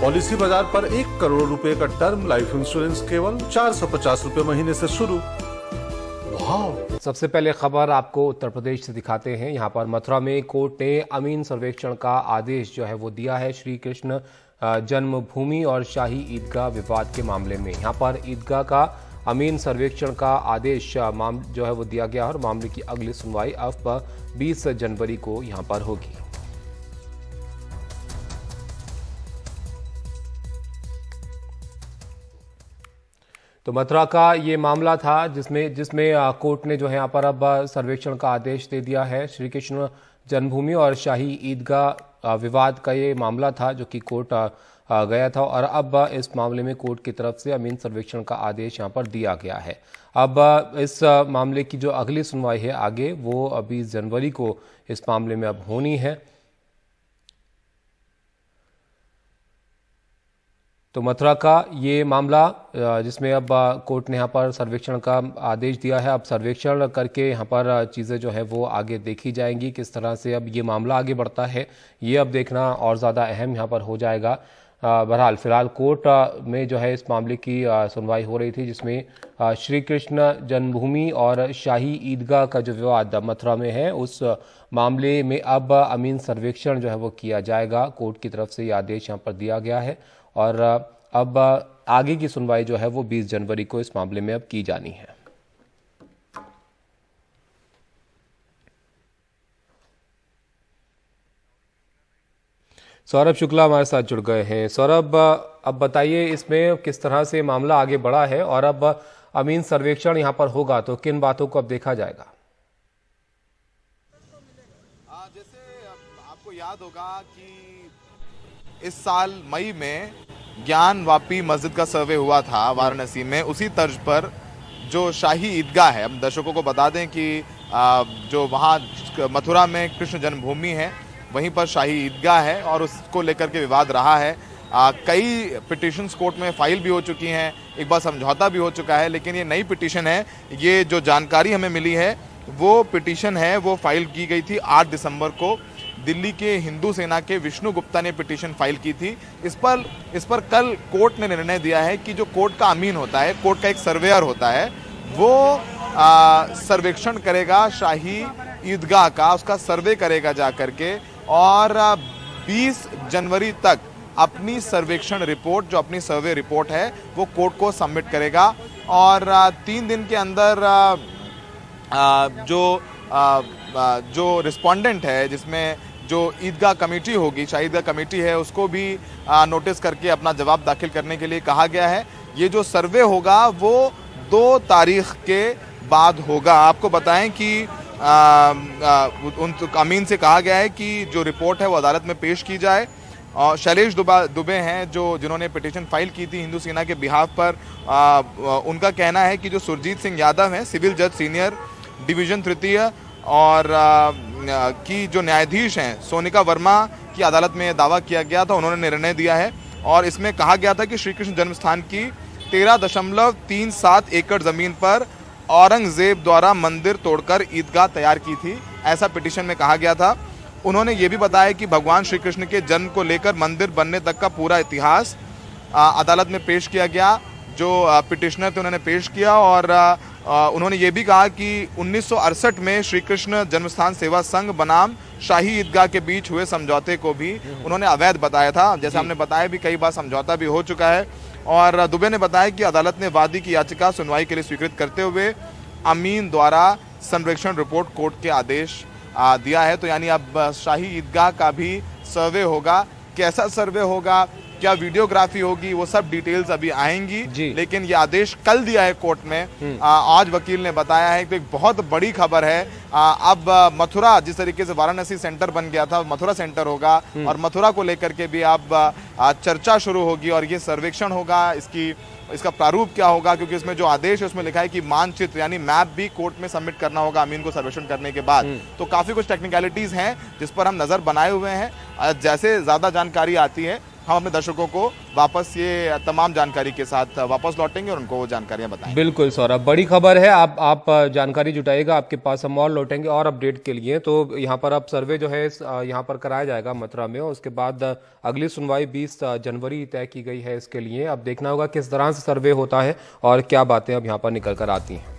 Policy बाजार पर 1 करोड़ रुपए का टर्म लाइफ इंश्योरेंस केवल 450 रुपए महीने से शुरू। वाह! सबसे पहले खबर आपको उत्तर प्रदेश से दिखाते हैं। यहाँ पर मथुरा में कोर्ट ने अमीन सर्वेक्षण का आदेश जो है वो दिया है श्री कृष्ण जन्मभूमि और शाही ईदगाह विवाद के मामले में। यहाँ पर ईदगाह का अमीन सर्वेक्षण का आदेश जो है वो दिया गया और मामले की अगली सुनवाई अब 20 जनवरी को यहाँ पर होगी। तो मथुरा का ये मामला था जिसमें कोर्ट ने जो है यहाँ पर अब सर्वेक्षण का आदेश दे दिया है। श्री कृष्ण जन्मभूमि और शाही ईदगाह विवाद का ये मामला था जो कि कोर्ट गया था और अब इस मामले में कोर्ट की तरफ से अमीन सर्वेक्षण का आदेश यहाँ पर दिया गया है। अब इस मामले की जो अगली सुनवाई है आगे वो 20 जनवरी को इस मामले में अब होनी है। तो मथुरा का ये मामला जिसमें अब कोर्ट ने यहाँ पर सर्वेक्षण का आदेश दिया है। अब सर्वेक्षण करके यहाँ पर चीज़ें जो है वो आगे देखी जाएंगी, किस तरह से अब ये मामला आगे बढ़ता है ये अब देखना और ज़्यादा अहम यहाँ पर हो जाएगा। बहरहाल फिलहाल कोर्ट में जो है इस मामले की सुनवाई हो रही थी जिसमें श्री कृष्ण जन्मभूमि और शाही ईदगाह का जो विवाद मथुरा में है उस मामले में अब अमीन सर्वेक्षण जो है वो किया जाएगा। कोर्ट की तरफ से ये आदेश यहाँ पर दिया गया है और अब आगे की सुनवाई जो है वो 20 जनवरी को इस मामले में अब की जानी है। सौरभ शुक्ला हमारे साथ जुड़ गए हैं। सौरभ, अब बताइए इसमें किस तरह से मामला आगे बढ़ा है और अब अमीन सर्वेक्षण यहां पर होगा तो किन बातों को अब देखा जाएगा? जैसे आपको याद होगा कि इस साल मई में ज्ञान वापी मस्जिद का सर्वे हुआ था वाराणसी में। उसी तर्ज पर जो शाही ईदगाह है, हम दर्शकों को बता दें कि जो वहाँ मथुरा में कृष्ण जन्मभूमि है वहीं पर शाही ईदगाह है और उसको लेकर के विवाद रहा है। कई पिटिशंस कोर्ट में फाइल भी हो चुकी हैं, एक बार समझौता भी हो चुका है, लेकिन ये नई पिटिशन है। ये जो जानकारी हमें मिली है वो पिटिशन है वो फाइल की गई थी 8 दिसंबर को। दिल्ली के हिंदू सेना के विष्णु गुप्ता ने पिटीशन फाइल की थी। इस पर कल कोर्ट ने निर्णय दिया है कि जो कोर्ट का अमीन होता है, कोर्ट का एक सर्वेयर होता है, वो सर्वेक्षण करेगा शाही ईदगाह का, उसका सर्वे करेगा जा करके और 20 जनवरी तक अपनी सर्वेक्षण रिपोर्ट, जो अपनी सर्वे रिपोर्ट है वो कोर्ट को सबमिट करेगा और 3 दिन के अंदर जो रिस्पोंडेंट है, जिसमें जो ईदगाह कमेटी होगी, शाही ईदगाह कमेटी है, उसको भी नोटिस करके अपना जवाब दाखिल करने के लिए कहा गया है। ये जो सर्वे होगा वो 2 तारीख के बाद होगा। आपको बताएं कि उन अमीन से कहा गया है कि जो रिपोर्ट है वो अदालत में पेश की जाए। और शैलेश दुबे हैं जिन्होंने पिटीशन फाइल की थी हिंदू सेना के बिहाफ पर। उनका कहना है कि जो सुरजीत सिंह यादव हैं, सिविल जज सीनियर डिवीजन तृतीय और की जो न्यायाधीश हैं सोनिका वर्मा की अदालत में दावा किया गया था, उन्होंने निर्णय दिया है और इसमें कहा गया था कि श्री कृष्ण जन्मस्थान की 13.37 एकड़ जमीन पर औरंगजेब द्वारा मंदिर तोड़कर ईदगाह तैयार की थी, ऐसा पिटीशन में कहा गया था। उन्होंने ये भी बताया कि भगवान श्री कृष्ण के जन्म को लेकर मंदिर बनने तक का पूरा इतिहास अदालत में पेश किया गया। जो पिटिशनर थे उन्होंने पेश किया और उन्होंने ये भी कहा कि 1968 में श्री कृष्ण जन्मस्थान सेवा संघ बनाम शाही ईदगाह के बीच हुए समझौते को भी उन्होंने अवैध बताया था। जैसे हमने बताया भी कई बार समझौता भी हो चुका है। और दुबे ने बताया कि अदालत ने वादी की याचिका सुनवाई के लिए स्वीकृत करते हुए अमीन द्वारा सर्वेक्षण रिपोर्ट कोर्ट के आदेश दिया है। तो यानी अब शाही ईदगाह का भी सर्वे होगा। कैसा सर्वे होगा, क्या वीडियोग्राफी होगी, वो सब डिटेल्स अभी आएंगी, लेकिन ये आदेश कल दिया है कोर्ट में। आज वकील ने बताया है कि एक बहुत बड़ी खबर है। अब मथुरा जिस तरीके से वाराणसी सेंटर बन गया था, मथुरा सेंटर होगा और मथुरा को लेकर के भी अब चर्चा शुरू होगी और ये सर्वेक्षण होगा। इसका प्रारूप क्या होगा, क्योंकि इसमें जो आदेश है उसमें लिखा है कि मानचित्र यानी मैप भी कोर्ट में सबमिट करना होगा अमीन को सर्वेक्षण करने के बाद। तो काफी कुछ टेक्निकलिटीज हैं जिस पर हम नजर बनाए हुए हैं। जैसे ज्यादा जानकारी आती है हम अपने दर्शकों को वापस ये तमाम जानकारी के साथ वापस लौटेंगे और उनको वो जानकारियां बताएंगे। बिल्कुल सौरभ, बड़ी खबर है। आप जानकारी जुटाइएगा, आपके पास हम और लौटेंगे और अपडेट के लिए। तो यहाँ पर अब सर्वे जो है यहाँ पर कराया जाएगा मथुरा में, और उसके बाद अगली सुनवाई 20 जनवरी तय की गई है इसके लिए। अब देखना होगा किस तरह से सर्वे होता है और क्या बातें अब यहाँ पर निकल कर आती हैं।